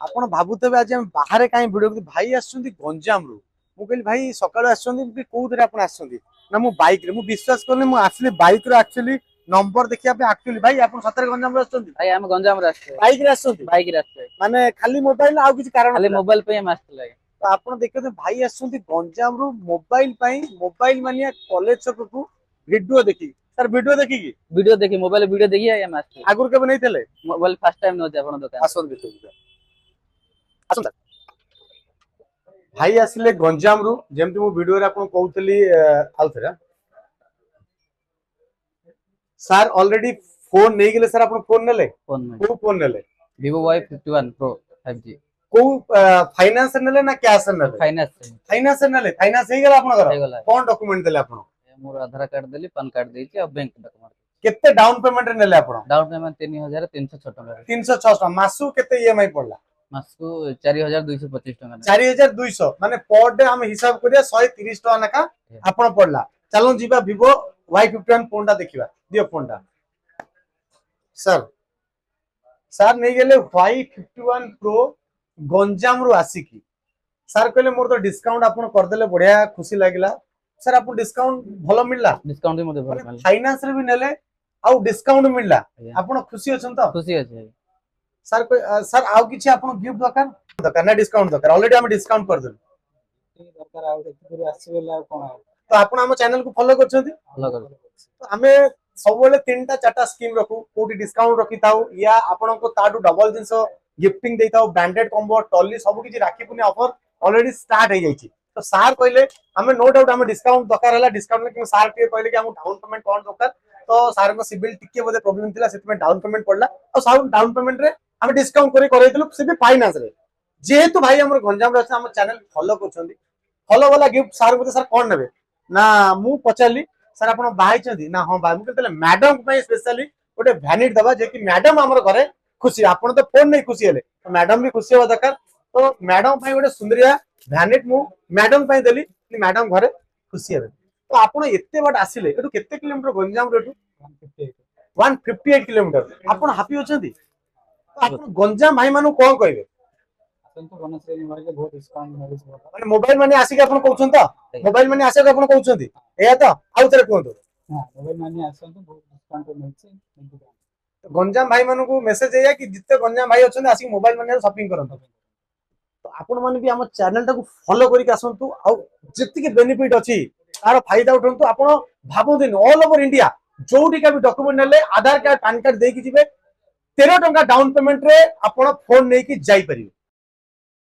ଆପଣ ଭାବୁଥିବେ ଆଜି ଆମେ ବାହାରେ କାହିଁ ଭିଡିଓ ଭାଇ ଆସୁଛନ୍ତି ଗଞ୍ଜାମରୁ। ମୁଁ କହିଲି ଭାଇ ସକାଳୁ ଆସୁଛନ୍ତି କୋଉଥିରେ ଆପଣ ଆସୁଛନ୍ତି ନା ମୁଁ ବାଇକରେ। ମୁଁ ବିଶ୍ୱାସ କରୁନି ମୁଁ ଆସିଲି ବାଇକରେ ଆକ୍ଚୁଆଲି ନମ୍ବର ଦେଖିବା ପାଇଁ। ଆକ୍ଚୁଆଲି ଭାଇ ଆପଣ ସତରେ ଗଞ୍ଜାମରୁ ଆସୁଛନ୍ତି? ଭାଇ ଆମେ ଗଞ୍ଜାମରୁ ଆସିଛୁ। ବାଇକରେ ଆସୁଛନ୍ତି? ବାଇକରେ ଆସିଛୁ ମାନେ ଖାଲି ମୋବାଇଲ ଆଉ କିଛି କାରଣ? ଖାଲି ମୋବାଇଲ ପାଇଁ ଆମେ ଆସିଥିଲୁ ଆଜ୍ଞା। ତ ଆପଣ ଦେଖନ୍ତୁ ଭାଇ ଆସୁଛନ୍ତି ଗଞ୍ଜାମରୁ ମୋବାଇଲ ପାଇଁ। ମୋବାଇଲ ମାନିଆ କଲେଜ ଛକକୁ ଭିଡିଓ ଦେଖିକି। ସାର୍ ଭିଡିଓ ଦେଖିକି ମୋବାଇଲ ଭିଡିଓ ଦେଖି ଆମେ ଆସିଛୁ। ଆଗରୁ କେବେ ନେଇଥିଲେ ମୋବାଇଲ ଫାର୍ଷ୍ଟ ଟାଇମ ନଉଛି ଆପଣ ଦୋକାନ? ଆସନ୍ତୁ ଆସନ୍ତୁ। ଭାଇ ଆସିଲେ ଗଞ୍ଜାମରୁ, ଯେମିତି ମୁଁ ଭିଡିଓରେ ଆପଣଙ୍କୁ କହୁଥିଲି। ଆଉଥରେ ସାର୍ ଅଲରେଡି ଫୋନ ନେଇଗଲେ। ସାର୍ ଆପଣ ଫୋନ ନେଲେ? କୋଉ ଫୋନ ନେଲେ? Vivo Y51 Pro 5G। କୋଉ ଫାଇନାନ୍ସ ନେଲେ ନା କ୍ୟାଶ ନେଲେ? ଫାଇନାନ୍ସ ନେଲେ। ଫାଇନାନ୍ସ ହେଇଗଲା ଆପଣଙ୍କର? କଣ ଡକ୍ୟୁମେଣ୍ଟ ଦେଲେ ଆପଣ? ମୋର ଆଧାର କାର୍ଡ ଦେଲି, ପାନ କାର୍ଡ ଦେଇଛି ଆଉ ବ୍ୟାଙ୍କ ଡକ୍ୟୁମେଣ୍ଟ। କେତେ ଡାଉନ ପେମେଣ୍ଟ ନେଲେ ଆପଣ? ଡାଉନ ପେମେଣ୍ଟ 3306 ଟଙ୍କା। 306 ଟଙ୍କା। ମାସକୁ କେତେ ଇଏମଆଇ ପଡିଲା? ମାସକୁ 4225 ଟଙ୍କା। 4200 ମାନେ पर डे ଆମେ ହିସାବ କରିବା 130 ଟଙ୍କା ଲେଖା ଆପଣ ପଡିଲା। ଚାଲୁ ଯିବା Vivo Y51 ଫୋନଟା ଦେଖିବା। ଦିଅ ଫୋନଟା। ସାର୍ ନେଇଗଲେ Y51 Pro ଗଞ୍ଜାମରୁ ଆସିକି। ସାର୍ କହିଲେ ମୋର ତ ଡିସକାଉंट ଆପଣ କରିଦେଲେ, ବଢିଆ ଖୁସି ଲାଗିଲା। ସାର୍ ଆପଣ ଡିସକାଉंट ଭଲ ମିଳିଲା? ଡିସକାଉंट ବି ମୋତେ ଭଲ ମିଳିଲା। ଫାଇନାନ୍ସ ରେ ବି ନେଲେ ଆଉ ଡିସକାଉंट ମିଳିଲା। ଆପଣ ଖୁସି ଅଛନ୍ତି ତ? ଖୁସି ଅଛି। ସାର୍ ସାର୍ ଆଉ କିଛି ଆପଣ गिफ्ट ଦରକାର ନା ଡିସକାଉंट ଦରକାର? ऑलरेडी ଆମେ ଡିସକାଉंट କରିଦେଲୁ। ଦରକାର ଆଉ ଏତିକି ଆସିଗଲେ ଆଉ କଣ? ତ ଆପଣ ଆମ ଚ୍ୟାନେଲ କୁ ଫଲୋ କରୁଛନ୍ତି? ଆମେ ସବୁବେଳେ 3ଟା 4ଟା ସ୍କିम ରଖୁ। କୋଉଠି ଡିସକାଉंट ରଖିଥାଉ या ଆପଣଙ୍କୁ ତାଠୁ ଡबल ଜିନିଷ गिफ्टिंग ଦେଇଥାଉ। ब्रांडेड कॉम्बो टॉली ସବୁ କିଛି Rakhi Purnima offer already start ହେଇ ଯାଇଛି। ତ ସାର୍ କହିଲେ ଆମେ नो डाउट ଆମେ ଡିସକାଉंट ଦରକାର ହେଲା ଡିସକାଉंट କିନ୍ତୁ ସାର୍ ଟିକେ କହିଲେ କି ଆମକୁ डाउन पेमेंट कोन ଦରକାର। तो सार को सिविल टिके बोले प्रॉब्लम थिला सेति में डाउन पेमेंट पड़ला। और सार डाउन पेमेंट रे हम डिस्काउंट करे दिलु से भी फाइनेंस रे। जेहेतु भाई हमर गंजाम रे हम चैनल फॉलो करछंदी। फॉलो वाला गिफ्ट सार को सर कोन नेबे ना मु पचारली सर आपण बाहाई छथि ना? हां भाई मु कहले मैडम पे स्पेशली ओटे वैनिट दबा जे कि मैडम हमर घरे खुशी। आपण तो फोन नहीं खुशी हेले तो मैडम भी खुशी हो दरकार। तो मैडम पे ओटे सुंदरिया वैनिट मु मैडम पे देली मैडम घरे खुशी हेबे। तो आपण एते बाट आसिले एटू केते किलोमीटर गंजाम रेटू? 158 किलोमीटर। आपण हैप्पी होचंदी? आपण गंजाम भाई मानु कोन कहबे? माने मोबाइल माने आसी के आपण कहउछन त? मोबाइल माने आसे के आपण कहउछन एया त आउ थरे कोंतो। हां मोबाइल माने आसन तो बहुत डिस्काउंट मिलछि। गंजाम भाई मानु को मेसेज एया कि जिते गंजाम भाई होचन आसी मोबाइल माने शॉपिंग करन। तो आपण माने भी हम चैनल टा को फॉलो करी के आसंतु। आ जति के बेनिफिट अछि तार फायदा उठंतु। आपण भाबो दिन ऑल ओवर इंडिया जोटी का भी डॉक्यूमेंट नेले आधार कार्ड पैन कार्ड दे कि जिवे 13 टंका डाउन पेमेंट रे आपण फोन नै कि जाई परिबे।